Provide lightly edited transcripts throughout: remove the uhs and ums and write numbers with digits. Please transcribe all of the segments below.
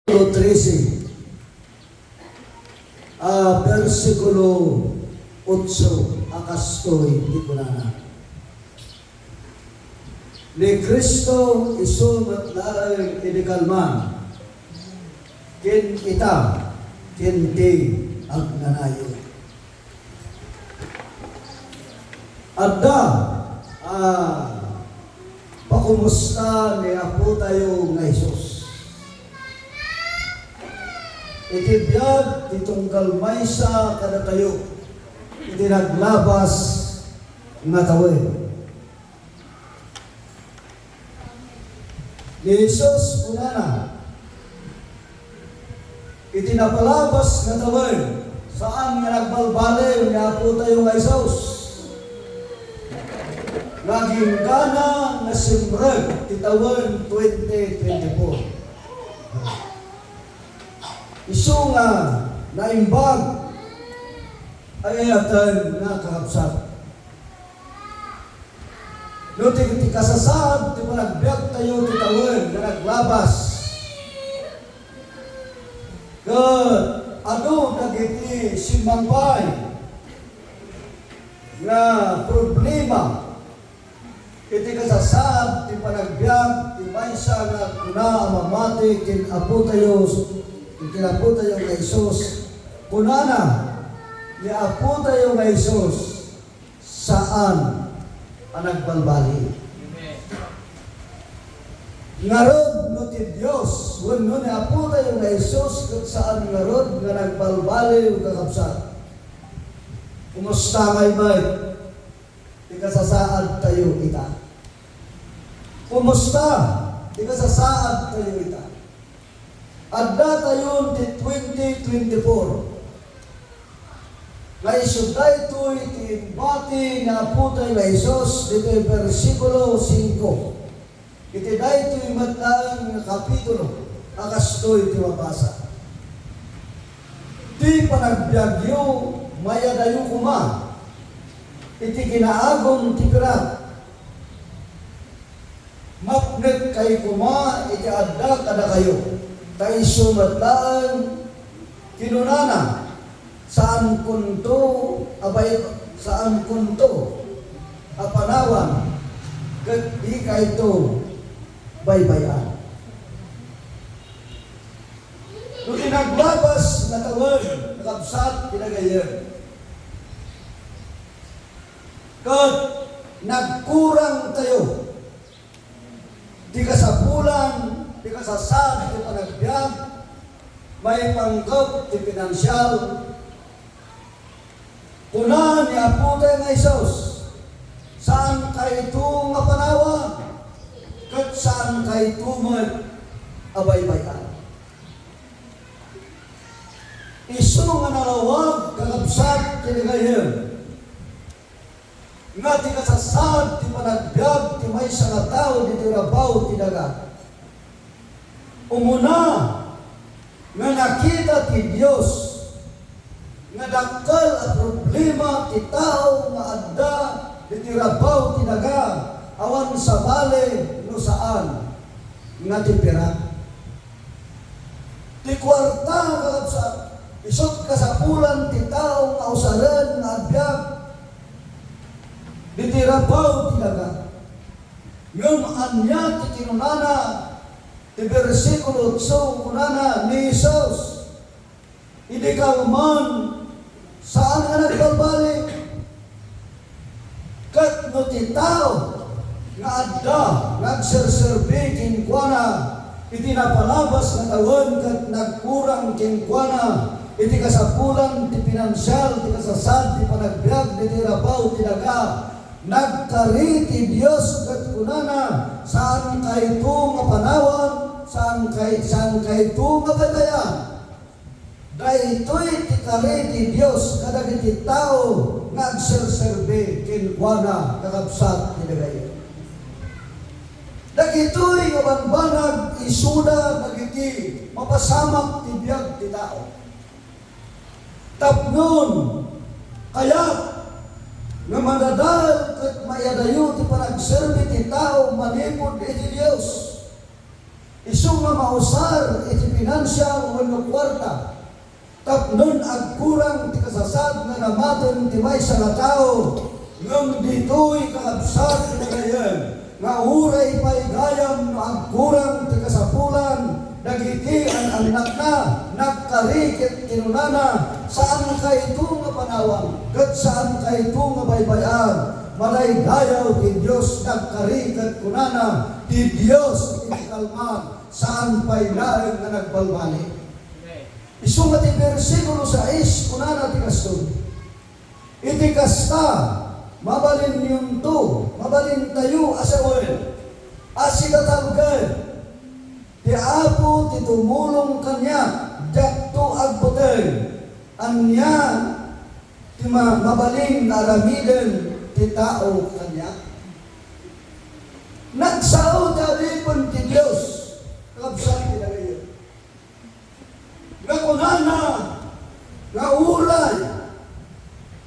13, versikulo 8, akastoy di kunana. Ni Kristo isumat laing inikalman, kin ita, kin di agnanayo. Adda, pakumusta ni Apo tayo nga Isus. Itibiyag, titunggal maysa kada tayo, iti naglabas nga tawin. Ni Jesus unana, iti napalabas nga tawin, saan nga nagbalbali nga po tayo nga Isus. Naging gana nga simrag, titawin 2024. Isu nga naimbag ay ayatan nga kahapsat. No ti kasasad, ti managbiag tayo ti tawin nga naglabas. Kat ano nagiti simbangpay nga problema iti kasasad, ti panagbiag, ti maysa nga kuna amamati kin Apo tayo Kinapo tayo nga Isus, kunana, ni Apo tayo nga Isus, saan ang nagbalbali? Ngarod no ti Diyos, wano ni Apo tayo nga Isus, kung saan ngarod nga nagbalbali o kakapsat. Kumusta ngay bay? Ikasasaad tayo ita. Kumusta? Ikasasaad tayo ita. Adda tayo ti 2024. Nga isuday ito'y tiimbati nga po tayo nga Isos, dito versikulo 5. Iti day ito'y matlaang kapitulo, akastoy ti mabasa. Ti panagbiagyo, mayadayo kuma, iti ginaagong ti pirat. Mapnet kay kuma, iti adda kada kayo. Tayo sumatlaan, kinunana, saan kunto, abay, saan kunto, apanawan, kat di ka ito, baybayan. Nung inaglabas na tawag, nakabsat, pinagayan. Kat nagkurang tayo, di kasapulan, di kasasad, di panagbiag, may panggap, di pinansyal. Kuna ni Apo tayo nga Isus, saan kayo ito nga panawa, kat saan kayo ito mag-abay-bayan. Isu nga nalawag, kakabsat, kinagayan. Nga di kasasad, di panagbiag, di may nga tao, di tirabaw, di dagat. Umuna, nga nakita ti Diyos, nga dakkel at problema ti tao nga adda, di tirabaw ti daga, awan sa bale, no saan, nga ti pira. Ti kwarta, kakabsat, isot kasapulan ti tao nga usaran, nga adbiag, di tirabaw ti daga. Ngam anya ti kinunana, di versikulo 8, kunana ni Jesus, hindi ka man, saan ka nagbalbalik? Kat no ti tao, nga adda, nagserserbi kinkwana, iti napalabas na tawon, kat nagkurang kinkwana, iti kasapulan, ti pinansyal, ti kasasad, ti panagbiag, ti rabaw, ti daga, nagkari ti Diyos, kat kunana, saan kayo ito nga panawan, saan kay ito nga batayan? Dahil ito'y tikari ti Diyos, kadagiti tao, nagserserbe, kinkwana, kakabsat, tinagay. Dagito'y nga banbanag, isuda, nagiti, mapasamak ti biyag ti tao. Tapnon, kaya, nga madadal, kat mayadayo, ti panagserbe ti tao, manipod iti Diyos. Isu nga mausar iti pinansyal wenno kwarta. Tapnon agkurang ti kasasad nga namaton ti maysa nga tao. Ngem ditoy kakabsat ti kagayan nga uray paigayam no agkurang ti kasapulan. Dagiti ang anak na nagkarikit kinunana saan kay ito nga panawang kat saan kay ito nga baybayan malay dayaw ti Diyos nagkarikit kunana ti Diyos itikalman saan pa'y laeng nga nagbalbali. Isu nga ti versikulo 6 kunana ti kaston iti kasta mabalin yung to mabalin tayo asawen asitatalgan ti Apo ti tumulong kanya jatto agputeng anya ti mabaling na aramiden ti tao kanya nagsao talipon ti Diyos kabsat ti dagayon nga kunana nga ulay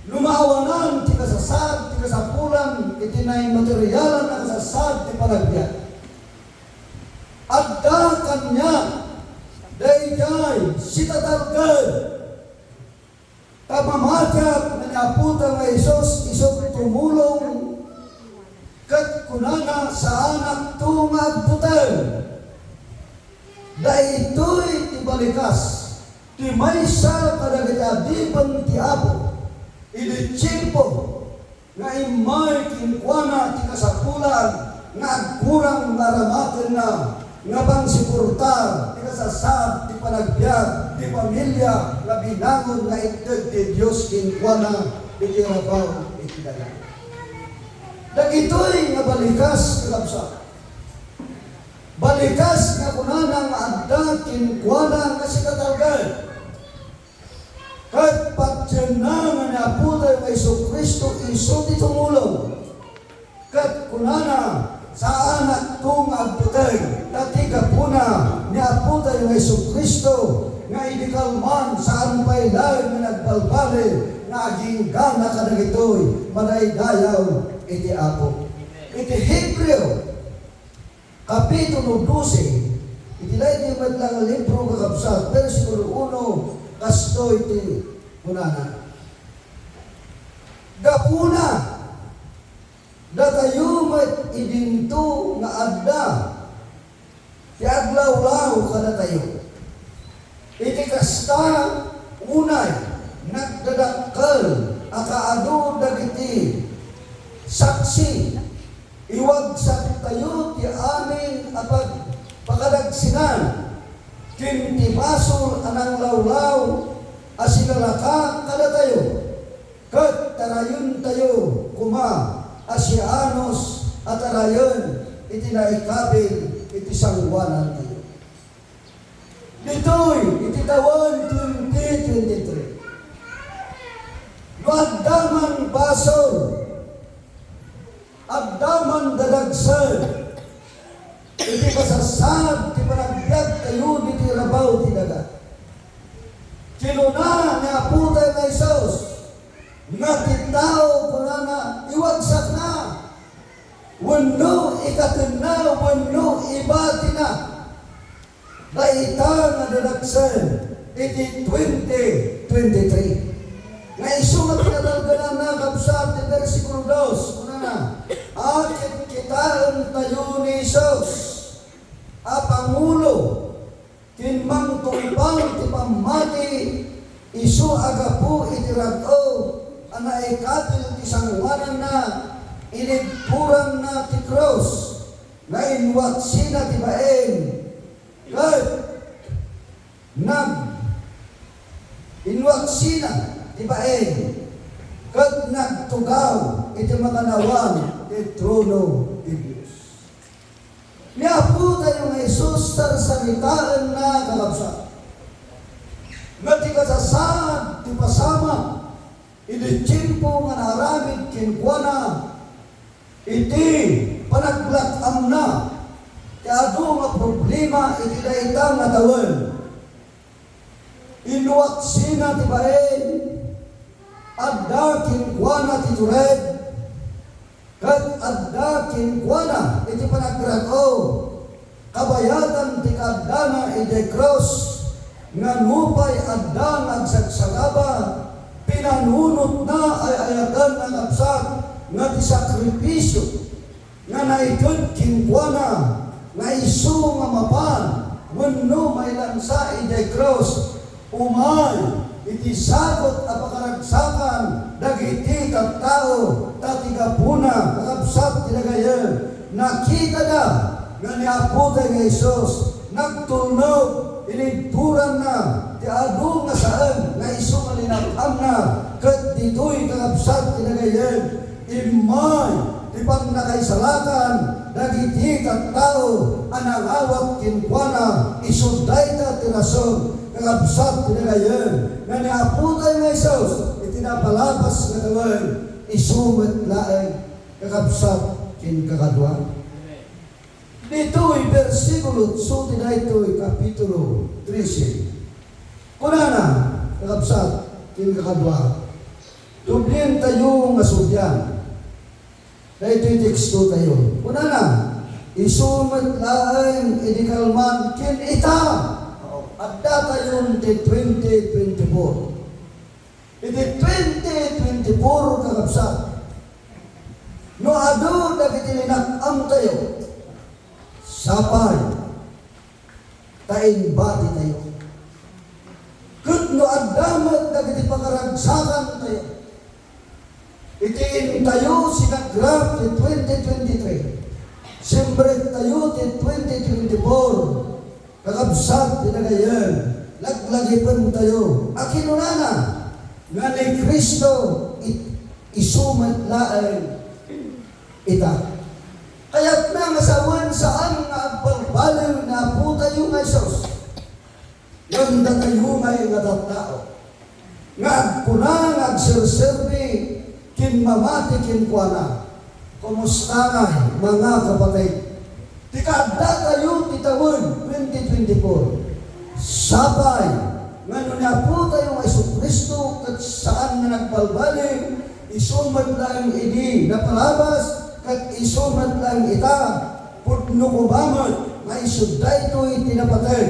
lumawanan ti kasasad ti kasapulan iti nay materialan na kasasad ti panagbiag adda kanya dayjay sitatalgan pamamatyak na niaputan nga Isos isog tumulong kat kunana sa anak tungag puteng daytoy ti balikas ti maysa kadagiti adipan ti Apo idi tiyempo nga imay kinkwana ti kasapulan nga agkurang maramaten na nga bang sikurtar, di kasasab, di panagbiag, di pamilya, nga binangon nga itig di Diyos kinkwana, di tirabaw, di tidagan. Dagitoy nga balikas kalabsa. Balikas nga kunana nga adda kinkwana nga sikatalgan. Kat patyan na nga napuday kay Kristo iso di tumulong. Kat kunana sa anak tung agputeng tatiga puna ni apuday ng Kristo nga idikalman saan pa'y lain na nagbalbali na aging gana ka na ito'y manaydayaw iti Apo. Iti Hebreo Kapitulo 12 iti lain yung lang libro kakabsat versikulo 1 kasto iti punana gapuna datayo met idinto nga adda ti aglaw-law kada tayo iti kasta unay nagdadakkel akaadu dagiti saksi iwagsak tayo ti amin apag pakadagsinan ken ti basol anang lawlaw asinalaka kada tayo ket tarayon tayo kuma Asianos at arayon iti naikabil iti sangwanan tayo. Dito'y iti taon 2023. Agdaman basol, agdaman dadagsan, iti kasasad, iti panagbiag tayo, iti rabaw, iti daga. Kinuna ni aputay na Isos, nga titao kunana iwagsak na wano ikatin na wano ibati na daita nga dadagsan iti 2023 nga iso nga pinadalganan na kabsat ti versikulo 2 kunana akit kitaan tayo ni Isos a Pangulo kinmang tumpang ti pamati iso agapu iti rag-o anay katil ti sangwanan na inigpurang na ti cross na inwaksina ti baeng kat inwaksina ti baeng kat nagtugaw iti makanawan ti trono ti Diyos. Niapo tayo nga Isus saritaan na kalabsa nga ti kasasad ti pasama iti tiyempo nga naramid kinkwana iti panaglakam na ti adu nga problema iti daitang nga tawen inuwaksina ti baen adda kinkwana ti tured kat adda kinkwana iti panagrag-o kabayatan ti kaadana iti cross, nga nupay addang agsagsagaba, pinanunot na ay ayadan ng absat, nga ti sakripisyo, nga naitod kinkwana, nga isu nga mapan, wenno may lansa iti cross, umay, iti sagot apakaragsakan, dagiti kattao, tatigapuna, kakabsat tinagayan, nakita na, nga niaputay nga Isos, nagtunog, ininturan na, ti adu nga saan, nga iso malinakam na, kat dito'y kakabsat tinagayan, imay, ti pang nakaisalakan, dagiti kattao, anangawat kinkwana, isuday na tinason, kakabsat tinagayan, nga niaputay nga Isos, itinapalapas nga gawan, isumat laeng, kakabsat kinkakadwa. Dito'y versikulo, suti na ito'y kapitulo 13. Kunana, kakabsat, kinkakadwa, tublin tayo nga sudyan. Na ito'y teksto tayo. Kunana, isumat laeng idikalman kin ita. Adda tayo ti 2024. Iti 2024 kakabsat. No ado dagiti linakam tayo. Sapay, tain bati tayo. Kud no addamat dagiti pakaragsakan tayo. Itiin tayo sinagrap ti 2023. Siyempre tayo ti 2024. Kakabsat tinagayan. Laglagipan tayo. Akinunana nga ni Kristo isumat laeng ita. Kaya't na masawan saan nga agbalbaliw na po tayo nga Isos. Yung na tayo may nga tao. Nga agpuna, nga agserserbi, kinmamati, kinkwana. Kumusta nga, mga kapatid? Tikada tayo, titawon, 2024. Sapay, nga na po tayo nga Iso Kristo, kat saan nga nagbalbaliw, isumat lang ini, napalabas, kat isumat lang ita, putno kubamat, nga isuday ito'y tinapatid,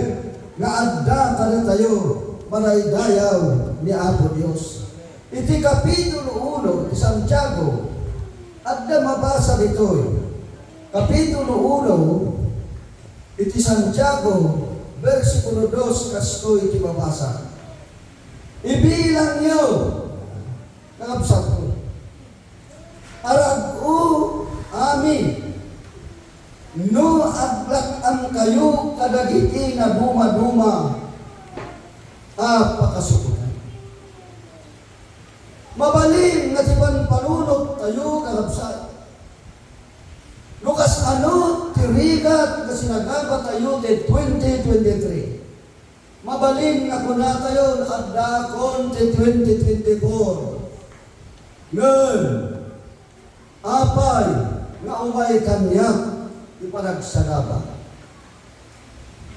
nga adda ka tayo, maraydayaw ni Apo Diyos. Iti kapitulo 1 di Santiago, adda mabasa dito'y, kapitulo 1, iti Santiago, versikulo 2, kasto iti mabasa. Ibilang niyo, kakabsat ko, arag-u amin, no aglak-am kayo kadagiti na duma-duma, pakasukutan. Mabalin nga tiban panunot tayo kakabsat. Lukas ano, tirigat na sinagaba tayo de 2023. Mabalin nga kuna tayo at dakon de 2024. Ngayon, apay nga umay kanya ipanagsagaba.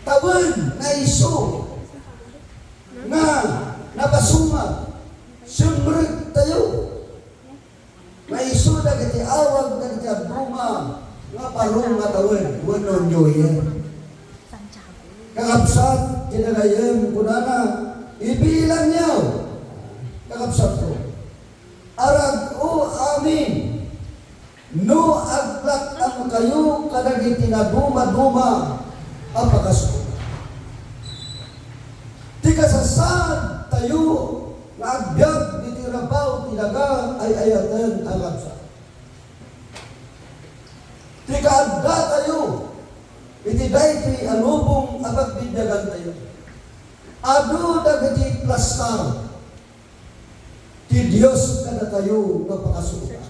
Tawan na iso nga napasumat sumreg tayo. Nga iso na kiti awag na kiti abuma nga parong nga tawan wanon nyo yan. Kakabsat kinagayem kunana ibilang niyo kakabsat ko. Arag o amin, no aglak ang kayo kadagiti na duma-duma ang pagkasuko. Di kasasad tayo na agbyag di tirabaw tinaga ay ayatan ang kapsa. Di kaadda tayo, iti dayti alubong apagbidyagan tayo. Ado dagiti plastar, ti Diyos kada tayo napakasuka.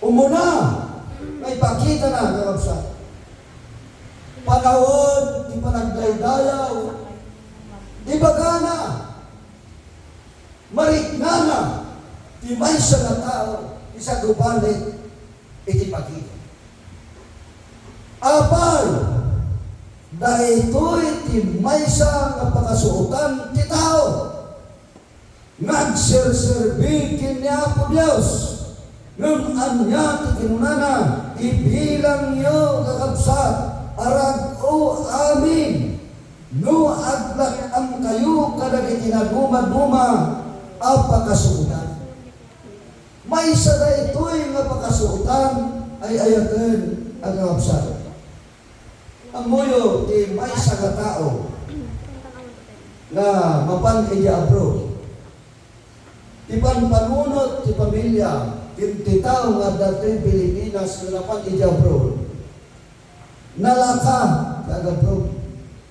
Umuna, may pakita na kakabsat. Panahon, di panagdaydayaw, di bagana, mariknana, di may siya na tao, isa gubalit, iti pakita. Apay, dahil ito'y ti may siya napakasuotan ti tao, nagserserbi kini Apo Diyos, Ngam anya ti kinunana, ibilang niyo kakabsat, arag o amin. No aglak ang kayo kadagiti naguma-duma, apakasuutan. May isa na ito'y nga pakasuutan ay ayaten ang kakabsat. Ang moyo ti may isa ka tao na mapan iya abroad. Ti panpanunot ti pamilya, ti tao nga dati Pilipinas na napan iya abroad. Nalaka kag abroad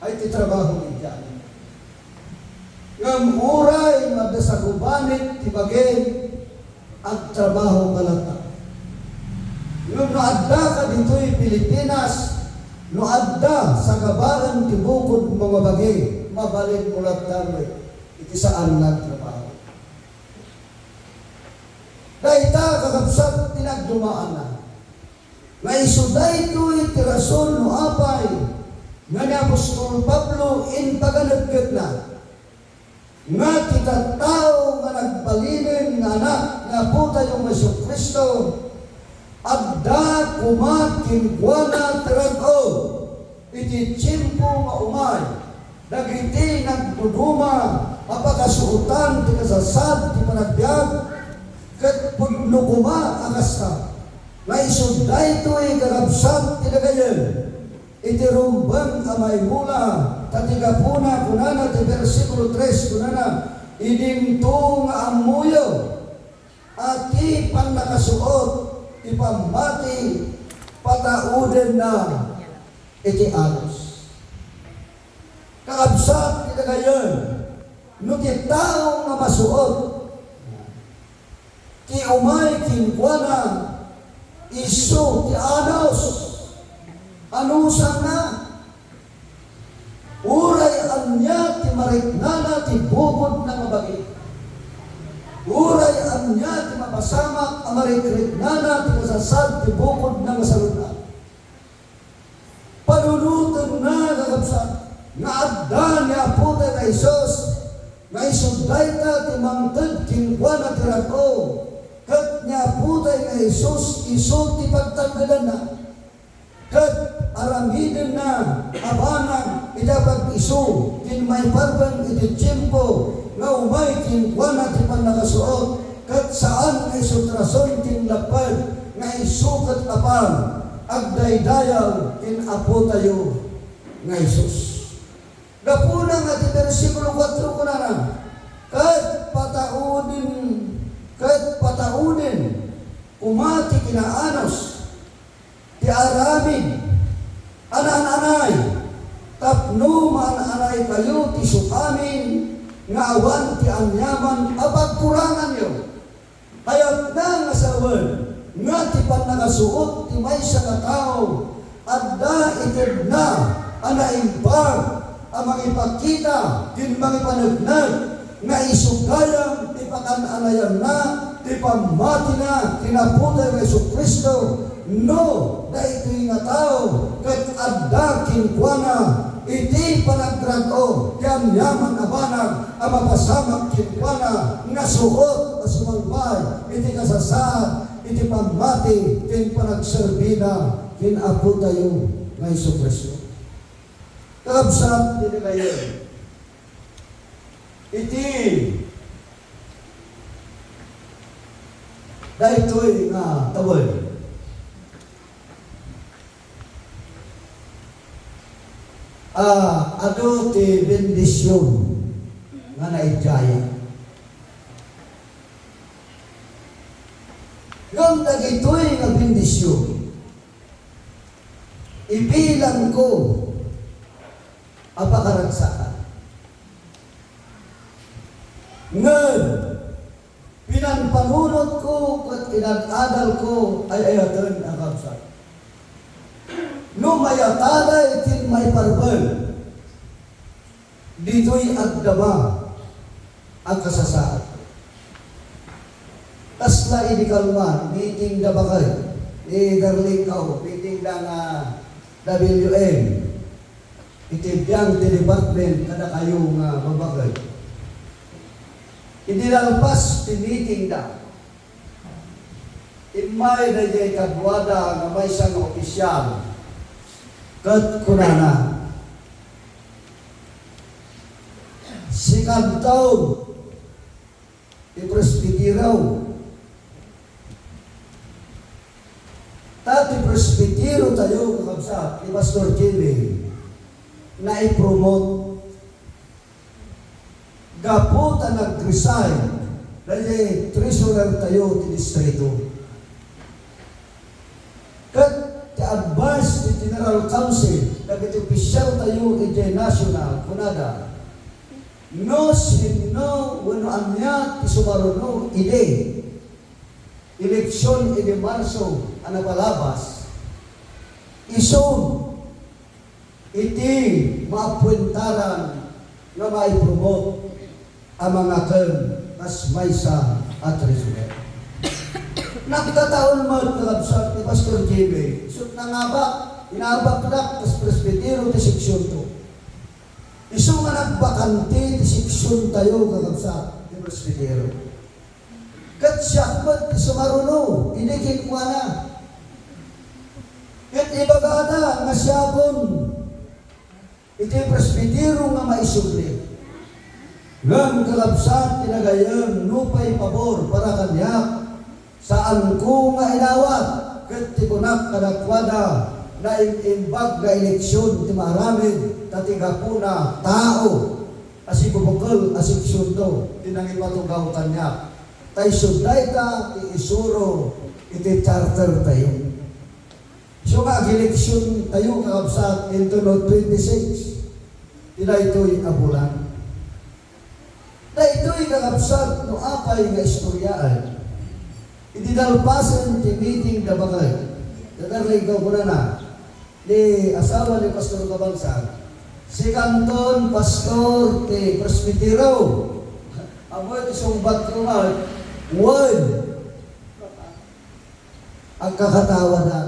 ay ti trabaho niya. Ngam uray madasagubanit ti bagay at trabaho kalata. Ngam naadda ka dito'y Pilipinas, no adda sa kabaran ti bukod mga bagay, mabalik mulat damay, iti saan nagtrabaho. Dahita kakabsat tinagdumaan na. Nga isuday ito'y ti rason no apay, nga ni Apostol Pablo in paganagkat na. Nga kita tao nga nagbalinin nga anak nga po tayong Jesucristo, adda kumakin kuwana tirago iti tiyempo nga umay dagiti nagduduma apakasuutan ti kasasad ti panagbiag ket pudno kuma akasta nga isudday to'y kakabsat ti dagayen iti rumbang amay mula tatiga puna kunana ti versikulo 3 kunana idinto nga amuyo at ti panakasuot ipamati patauden na iti anos. Kakabsat kita ngayon, no ti tao nga masuot, ti umay kinkwana, iso ti anos, anusan na, uray anya ti mariknana ti bukod na mabagi. Uray anya ti mapasamak amarikrignana ti kasasad ti bukod na masalunan. Panunutan na kakabsat nga adda ni Apo ta Isos nga isudday ta ti mangted kinkwana ti rato ket ni Apo ta Isos iso ti pagtanggalan na ket aramiden na abanag idapag iso kin may parban iti tiyempo nga umay kinkwana ti panakasuot ket saan ay sutrason kin lapad nga isukat apan agdaydayaw kin Apo tayo nga Isus. Gapuna nga ti versikulo 4 kunana ket pataunin kumati kinaanos ti aramid anan-anay tapno man-anay kayo ti sukamin nga awan ti anyaman apagkurangan yo. Hayat na nga sawan nga ti panangasuot ti may sa katao adda ited na anaimpar ang mangipakita din mangipanagnan nga isugayang ti pakananayan na ti pamati na kinaputay ng Jesucristo no da ito'y nga tao ket adda kinkwana iti panagdrago yan yaman abanag ang mapasamak kinkwana nga suot na sumalbay iti kasasad iti pamati kin panagserbina kin Apo tayo nga Jesucristo. Kakabsat iti kayo iti dahito'y nga tawal ado ti bendisyon nga naidjaya. Ngam dagitoy nga bendisyon, ibilang ko apakaragsakan. Ngam pinanpanunot ko at pinag-adal ko ay ayaton ang kabsat. No mayatada itin may parbal, dito'y agdama ang kasasaan. Tasla inikalman, meeting na bakay, ni Darling Kao, meeting lang WM, itibiyang ti department kada kayo nga babakay. Hindi lalpas ti meeting na. imay na jay kadwada nga may isang opisyal kat kunana sikad taon ipresbitiraw tati presbitiro tayo kakabsat ni Pastor Jimmy na i-promote gaputa nag-resign dahil treasurer tayo ti distrito. Kat advice ni General Council dagiti opisyal tayo iti national kunada no sino wano anya ti sumaruno ide eleksyon iti Marso ana palabas isun iti maapwentaran nga maipromote ang mga ken as maysa at treasurer. Nagkataon mo kalabsat ni Pastor JB. So nangabak, inabak-dak tas presbitero ti seksyon to. Isu nga nagbakanti ti seksyon tayo kalabsat ni presbitero. Kat siyakmat ti sumaruno, inikin ko na. Kat ibagada nga siyakon iti presbitero nga maisubli. Ngam kalabsat tinagayang nupay pabor para kanyak saan ko nga inawat ket tikunak kadakwada na imbag nga eleksyon ti maramid tatigapuna tao asigubukol asiksyon to tinangipatugaw kanya tay suday ta ti isuro iti charter tayo. So nga eleksyon tayo kakabsat into 26 tinaytoy abulan. Dahito'y kakabsat no apay nga istoryaan. Idinalpasan ti meeting da bakay. Dadarlay ikaw ko na ni asawa ni Pastor Kabansag. Si Kanton Pastor ti Presbitero. Amoy ti sumbat rumal. Ang kakatawa na.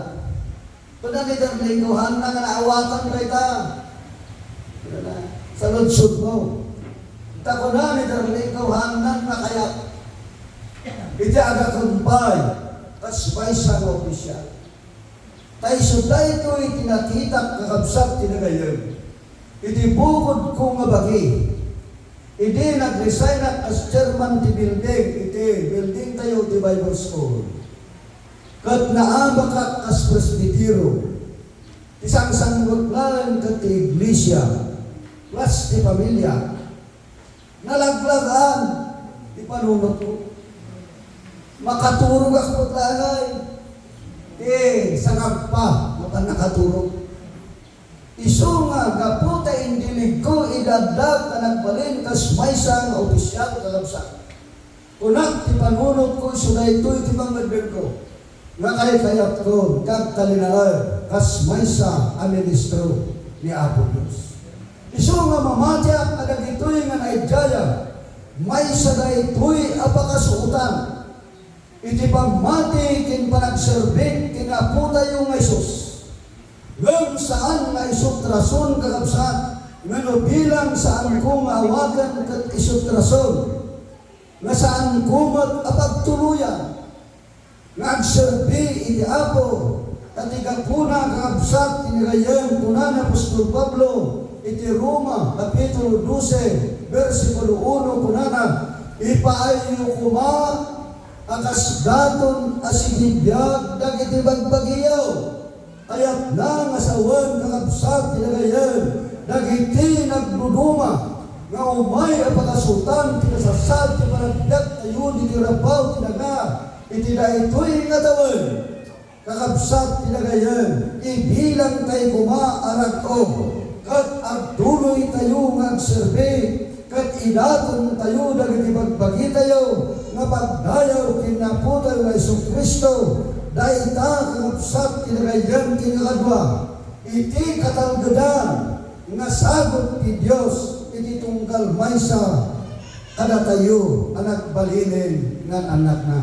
Kung nanidarlay ko, hang na nga naawatan ka ita. Sa lunsod mo. Tako na ni darling kauhanan na kaya iti aga kumpay kas paisa ng opisyal. Tay suday ito itinakita kakabsat tinagayam. Iti bukod ko nga bagi. Iti nag-resign as chairman ti building. Iti building tayo ti Bible School. Kat naama ka as presbitero. Isang sanggot lang kat ti iglesia. Plus ti pamilya. Nalaglagan di panunod ko. Makaturog ako talay. Sangag pa maka nakaturog. Isu nga gaputa indilig ko idaddag na nagbalin kas maysa nga opisyal kalabsa. Kunak ti panunod ko suday ito'y ti pangmadbir ko. Nga kayat ko kag kalinaan kas maysa ang ministro ni Apo Diyos. Isu nga mamatyak na dagitoy nga naidjaya, may saday ito'y apakasuutan. Iti pagmati kin panagserbik kinaputa yung Isus. Ngam saan nga isutrason kakabsat, ngano bilang saan ko maawagan kat isutrason, nga saan kumat apagtuluyan, nga agserbi iti Apo, katigapuna kakabsat tinirayan kuna na Apostol Pablo, iti Roma, Kapitulo 12, versikulo 1, kunana, ipaayo kuma, akas daton asigibiyag, dagiti bagbagiyaw, ayat na nga sawan kakabsat tinagayan, dagiti nagduduma, nga umay apakasutan, tinasasad, tinagbiag, tayo, ditirabaw, tinaga, iti na ito'y ngatawan, kakabsat tinagayan, ibilang tayo kuma, arat o, kat agtuloy tayo nga agserbe, kat idaton tayo dagiti bagbagi tayo, nga pagdayaw kinapo tayo na Isu Kristo, dahil ta kakabsat kinagayan kinakadwa, iti katalgadan, nga sagot ti Diyos, iti tunggal maysa, kada tayo, anak balinin, nga anak na.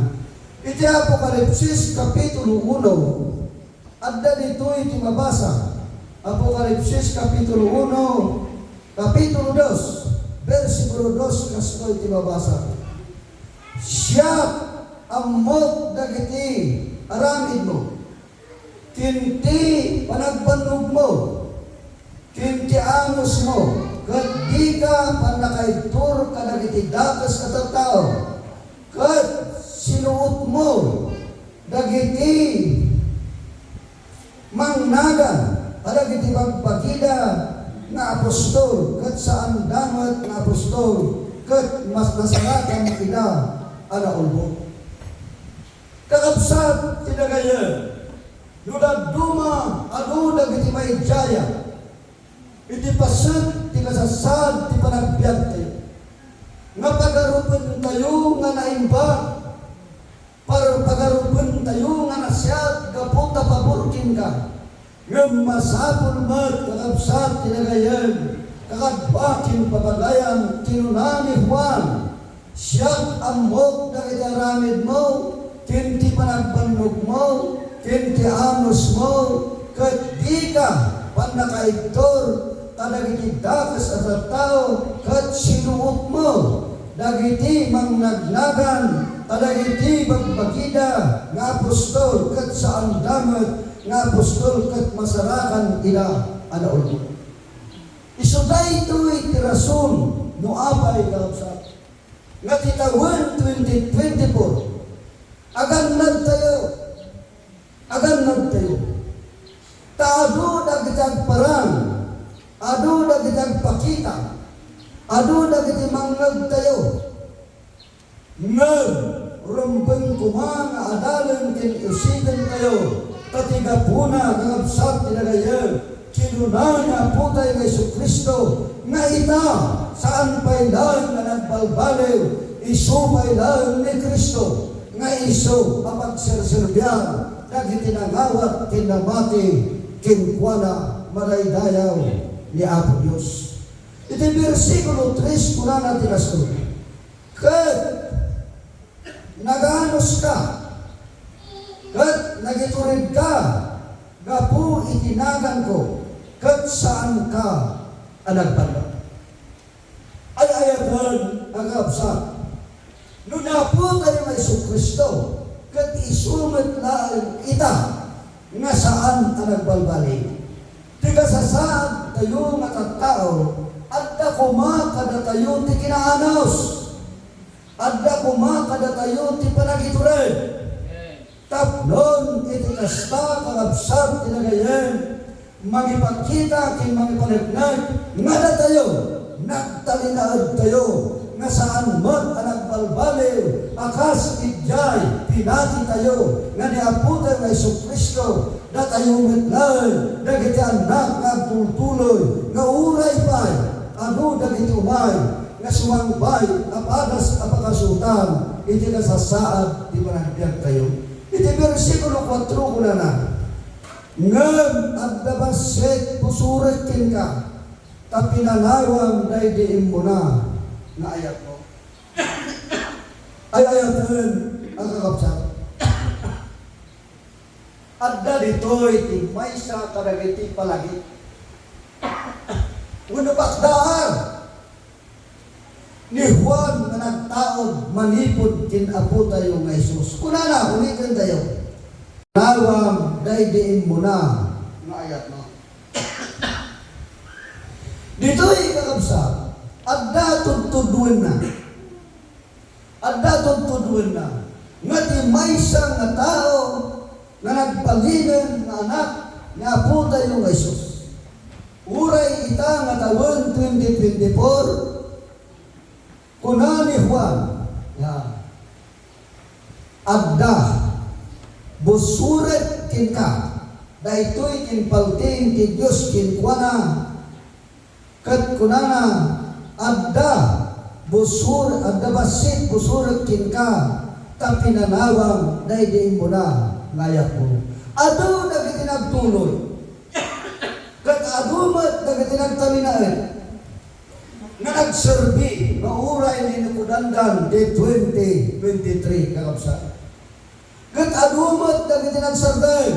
Iti Apokalipsis, Kapitulo 1, adda dito iti mabasa, Apokalipsis Kapitulo 1, Kapitulo 2, versikulo 2 kasto iti mabasa. Siya amot dagiti aramid mo, kinti panagbannog mo, kinti amos mo, kat di ka panakaidtur kadagiti dakas at tao, kat sinuot mo, dagiti mangnagan, kadagiti magpakida nga apostol, kat saan damat nga apostol, kat mas nasaratan ina alaulbo. Kakabsat tinagayan, nudagduma adu dagiti may jaya, iti pasut ti kasasad ti panagbiag tayo, nga pagarupan tayo nga naimba, para pagarupan tayo nga nasyat kaputa paburkin ka, nga masapul mat kakabsat tinagayan, kakadbakin papagayan tinunani Juan, siyang amok dagiti aramid mo, kinti panagbannog mo, kinti amos mo, kat di ka panakaidtor kadagiti dakas at tao, kat sinuot mo dagiti mangnagnagan, kadagiti bagbagida nga apostol, kat saan damat nga apostol, kat masarakan ila alaulbo. Isuday ito'y tirason no apay kakabsat nga titawan 2024 agannad tayo, taado dagitag parang, ado dagitag pakita, ado dagiti mangnag tayo, ngag rumbeng kumang adalan kin isigan tayo, tatigapuna kakabsat tinagayan, kinunang nga putay ng Jesucristo, nga ita saan pailan na nagbalbaliw, iso pailan ni Kristo, nga iso mapagserserbiyan, dagiti nangawat kinamati, kinkwana, maraydayaw ni Apo Diyos. Iti versikulo 3 kuna natin aso, kat naganos ka, kat nagiturid ka, gapu itinagan ko, kat saan ka anagpala. Ay ayatan ang kapsat, no napunta ni Jesucristo, kat isumat lang ita, nga saan ang nagbalbalik. Tiga sa saan tayo nga tattao, adda kumakada tayo ti kinaanos, adda kumakada tayo ti panagiturin, taplon iti kasta kakabsat tinagayan, magipagkita kin magipanagnag, nga na tayo, nagtalinaad tayo, nga saan man ang nagbalbaliw, akas idjay, pinati tayo, nga niaputan ng Jesucristo, na tayo mitlan, dagiti anak nga tultuloy, nga uray pa'y, ano dagiti umay, nga sumangbay, apadas apakasutan, iti kasasaad, di managbiag tayo. Iti versikulo 4 kuna na, ngam at dabaset pusuret kin ka, tapinalawang daydiin mo na, nga ayat mo. Ay ayatan ang kakabsat. Adda dito'y tigmaysa kadagiti palagi. Uno bakdaan ni Juan na nagtaod manipod kin apo tayo nga Isus. Kuna na, ulitin tayo. Nawang daydiin mo na, nga ayat mo. Dito'y kakabsat, adda tudtudwan na. Adda tudtudwan na. Nga di maysa nga tao na nagpalinan nga anak nga apo tayo nga Isus. Uray ita nga taon 2024 kuna ni Juan. Adda busuret kin ka. Daytoy kin palting ti Dios kin kuana. Kat kunana adda basit busuret kin ka, tapinanawang daydiin mo na ngayak mo. Ado dagiti nagtuloy, kat adumat dagiti nagtalinaan, nga nagserbi, mauray ni nakudandan de 2023 kakabsa. Kat adumat dagiti nagsarbay,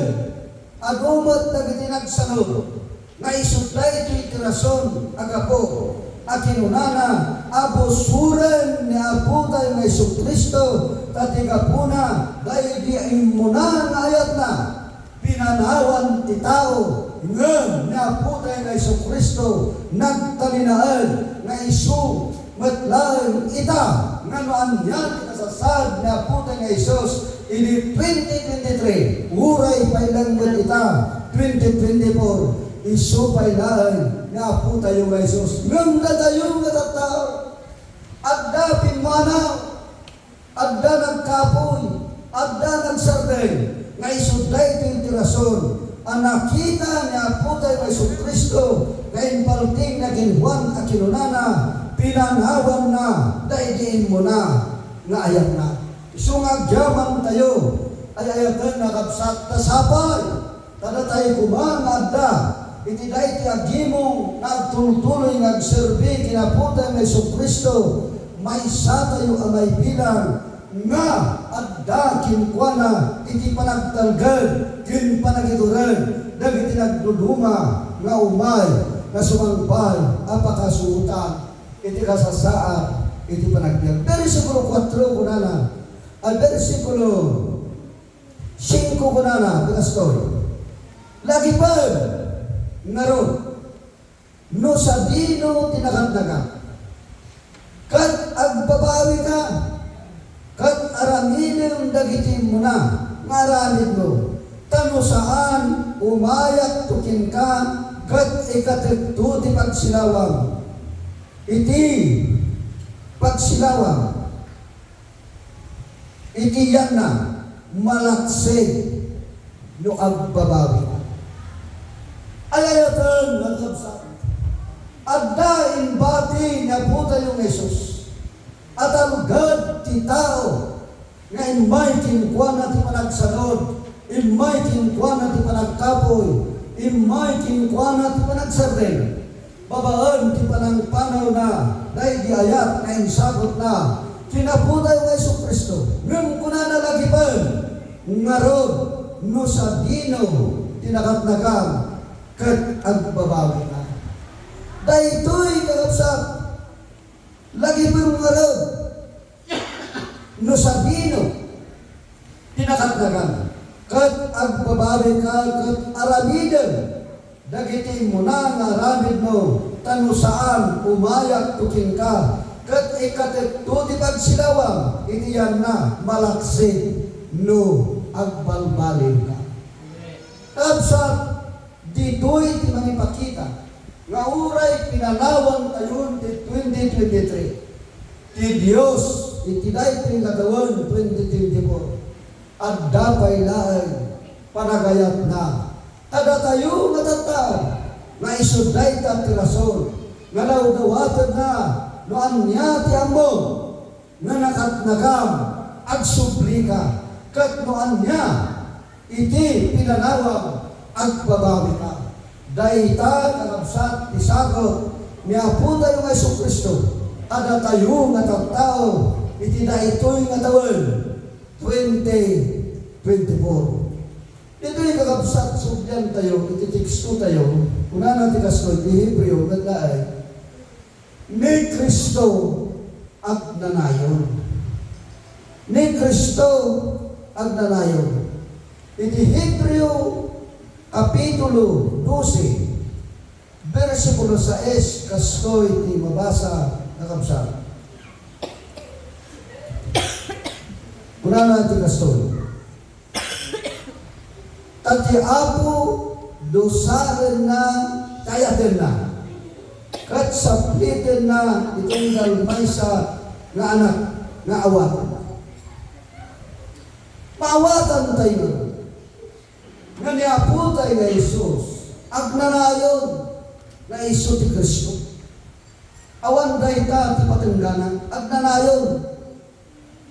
adumat dagiti nagsanod, nga isuday ito'y tirason agapo, akinunana abusuren ni Apo tayo nga Jesucristo tatiga puna dahil di imuna nga ayat na pinanawan ti tao ngem ni Apo tayo nga Jesucristo nagtalinaan nga isu matlaeng ita nga noan yan kasasad ni Apo tayo nga Jesus ini 2023 uray pailang ita 2024 isu pailaan nga Apo tayo nga Jesus ngem tayo nga tattao adda pinmanaw adda nagkapoy adda nagsardeng nga isuday ito rason ang nakita ni Apo tayo nga Jesucristo nga impalting na ginhuan at kinunana pinangawan na daidiin mo na nga ayat na isungagyaman tayo ay ayatan na kapsat tasapay tada tayo kumang adda iti dahi ti agimong nagtultuloy nagserbi kinaputan ng Jesucristo may sa tayo amay bilang nga adda kinkwana iti panagtalgad kin panagituran dagiti nagduduma nga umay nga sumangpay apakasuutan iti kasasaan iti panagbiag versikulo 4 kunana al versikulo 5 kunana pinastoy lagi pa naron no sabino tinakatnaga kat agbabawi ka kat araminin dagiti mo na ngaramid mo tano saan umayat tukin ka kat ikatetto ti pagsilawang iti pagsilawang iti yan na malaksig no agbabawi ka ayayatan nagkabsak adda imbati nga po tayong Jesus at alugad ti tao nga imay kinkwa na ti panagsanod imay kinkwa na ti panagkapoy imay kinkwa na ti panagsardeng babaan ti panangpanaw na dahil di ayat na insagot na kinaputay nga Jesucristo ngem kuna nalagipan ngarod no sa dino tinakatnagam kat agbabawi na daytoy kakabsat lagi pang ngarod no sa dino tinakatnagam kat agbabawi ka kat aramidan dagiti mo na ngaramid mo tano saan umayak tukin ka kat ikatetto ti pagsilawang iti yan na malaksi no agbalbalin ka kapsat dito'y ti manipakita nga uray pinalawan tayon ti 2023 ti Dios iti dahi pinagawan 2024 at dapay laeng panagayat na tada tayo matataw nga isuday ta ti rason nga nawdawatan na noan niya ti ambong nga nakatnagam agsuplika kat noan niya iti pinalawang agbabawi ka dayta kakabsat ti sagot ni Apo tayo nga Jesucristo ada tayo nga tattao iti daytoy nga tawen 2024 ito yung kakabsat subyan tayo iti teksto tayo kuna natin kasko iti Hebreo naglaay ni Kristo agnanayon ni Kristo agnanayon iti Hebreo Kapitulo 12 versikulo 6 kastoy ti mabasa kakabsat kuna natin kastoy tati Apo dosaren na kayaten na kat sapliten na itong dalmay sa nga anak nga awatan na maawatan tayo nga ni Apo tayo nga Jesus agnanayon nga Isu ti Kristo awan dayta ti patengganan agnanayon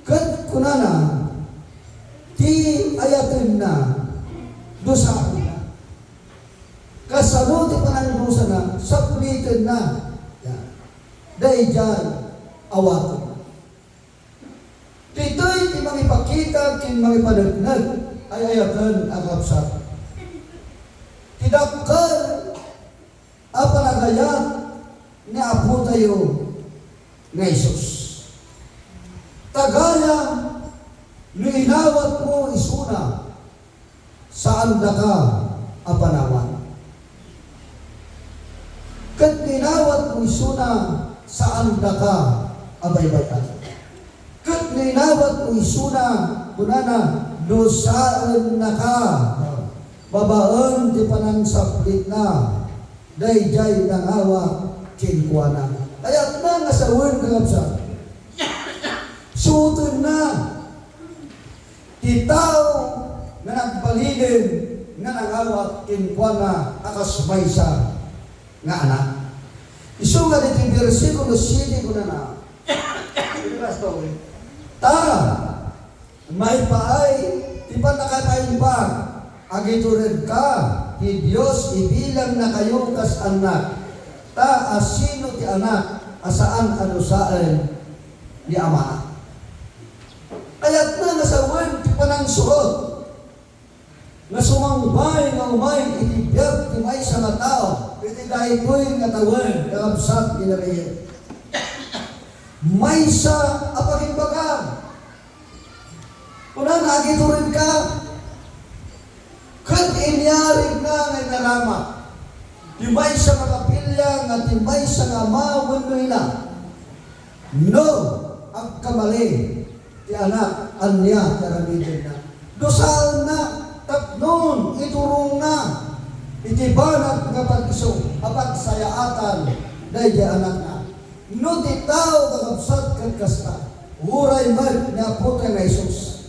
kat kunana ti ayaten na dosa na kasano ti panangdusa na saplitin na dahil dyan awatan na dito'y ti mangipakita kin mangipanagnak ay ayatan agapsat tidakkel apanagayat ni Apo tayo nga Isus. Tagaya, no inawat mo isuna, saan da ka apanawan? Kat ninawat mo isuna, saan da ka abaybayan? Kat ninawat mo isuna, kunana, dosaan na ka, babaan di panang saplit na, dayjay nangawa kinkwana. Kaya na nga sa word kagabsa, suton na, titaw na nagbalilin nga nangawa kinkwana akasmaysa nga anak. Isu nga dito yung versikulo 7 ko na ta, may paay, di pa nakapaimbag, agiturid ka, ti Diyos ibilang na kayo kas anak, ta asino ti anak, asaan anusaan ni ama. Kaya't na nasa word, di pa nang suot, na sumangbay nga umay, itibiyag ti may sa nga tao, iti dahil ko'y nga tawin, kakabsat kinariyan. May sa apagimbagan, kuna nagiturin ka, kat inyarig na ngay nalamat, timay sa makapilya nga timay sa nga mawanoy na, no, ang kamali, ti anak, anya, karamidin na, dosaan na, tapnon, iturong na, itibanag nga pag-iso, apagsayaatan, dahil di anak na, no di tao kakabsat kat kasta, uray mag na puta nga Isus.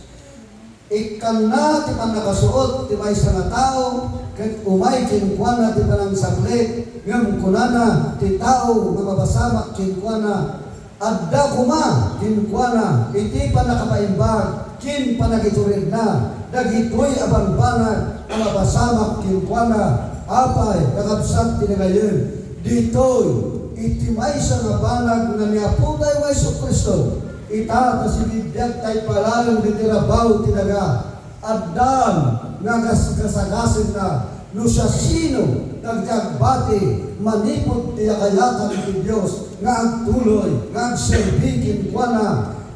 Ikan na ti pan nakasuot ti may sa nga tao, kat umay kinkwana ti panang saklit, ngam kunana ti tao nga mabasamak kinkwana, adda kuma kinkwana, iti pa nakapaimbag, kin panagiturid na, dagitoy abanbanag, nga mabasamak kinkwana, apay kakabsat ti ngayon, ditoy iti may sa nga banag nga niapugay wa Isu Kristo, ita kasi bibiyag tay palang ditirabaw tinaga, addan nga kasagasin na, no siya sino nagjagbati, manipod tiyakayatan ti Diyos, nga ang tuloy, nga ang serbikin kwa na,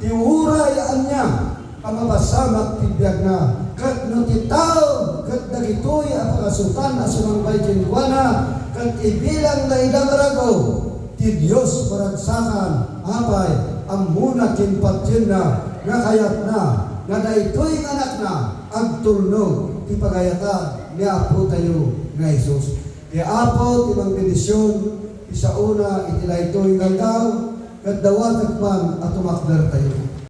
tiurayaan niya, ang mabasamak tibiyag na, kat no ti tao, kat nagitoy ang pagasutan na sumangbay kinkwa na, kat ibilang na ilang rago, ti Diyos paragsakan, apay, ang muna kinpatyin na, nga kayat na, nga daytoy anak na, ang tulnog, ti pagayatan, ni Apo tayo, nga Isus. Ti Apo, ti mga bendisyon, ti sa una, iti daytoy ngagaw, kat dawat at man, at umakdar tayo.